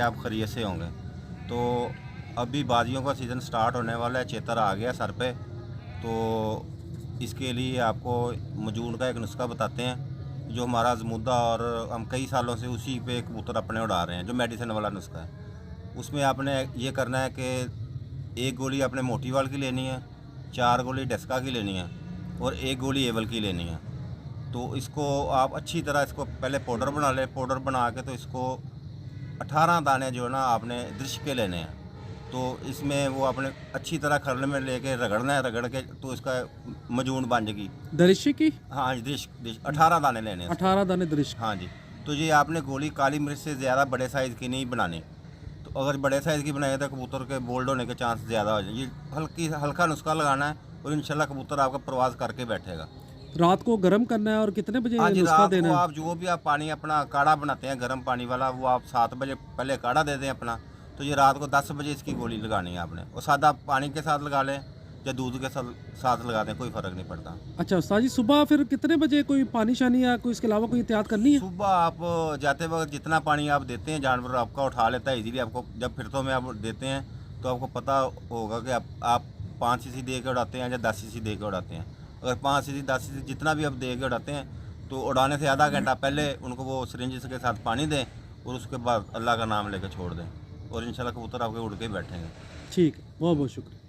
आप खैरियत से होंगे। तो अभी बाजियों का सीज़न स्टार्ट होने वाला है, चेतर आ गया सर पे। तो इसके लिए आपको मजून का एक नुस्खा बताते हैं, जो हमारा अज़मुद्दा, और हम कई सालों से उसी पे कबूतर अपने उड़ा रहे हैं, जो मेडिसिन वाला नुस्खा है। उसमें आपने ये करना है कि एक गोली आपने मोटी वाल की लेनी है, 4 गोली डेस्का की लेनी है, और 1 गोली एवल की लेनी है। तो इसको आप अच्छी तरह इसको पहले पाउडर बना लें। पाउडर बना के तो इसको 18 दाने जो है ना आपने दृश्य के लेने हैं। तो इसमें वो आपने अच्छी तरह खरल में लेके रगड़ना है, रगड़ के तो इसका मजून बन जाएगी। दरिशी की हाँ जी, दृश्य 18 दाने लेने हैं इसको। 18 दाने दरिश। हाँ जी। तो ये आपने गोली काली मिर्च से ज़्यादा बड़े साइज़ की नहीं बनानी। तो अगर बड़े साइज़ की बनाए तो कबूतर के बोल्ड होने के चांस ज़्यादा हो जाए। ये हल्का नुस्खा लगाना है और इंशाल्लाह कबूतर आपका प्रवास करके बैठेगा। रात को गर्म करना है और कितने बजे हाँ जी, नुस्खा रात देना को है? आप जो भी आप पानी अपना काढ़ा बनाते हैं गर्म पानी वाला, वो आप 7 बजे पहले काढ़ा दे दें अपना। तो ये रात को 10 बजे इसकी गोली लगानी है आपने, और सादा पानी के साथ लगा लें या दूध के साथ लगा दें, कोई फ़र्क नहीं पड़ता। अच्छा उस्ताद जी, सुबह फिर कितने बजे कोई पानी शानी या कोई इसके अलावा कोई एहतियात करनी है? सुबह आप जाते वक्त जितना पानी आप देते हैं, जानवर आपका उठा लेता है इजीली। आपको जब फिरतों में आप देते हैं तो आपको पता होगा कि आप 5 सीसी दे के उड़ाते हैं या 10 सीसी दे के उड़ाते हैं। अगर 5 सीसी 10 सीसी जितना भी आप दे के उड़ाते हैं, तो उड़ाने से आधा घंटा पहले उनको वो सिरिंज के साथ पानी दें, और उसके बाद अल्लाह का नाम लेकर छोड़ दें, और इंशाल्लाह कबूतर आपके उड़ के बैठेंगे। ठीक है, बहुत बहुत शुक्रिया।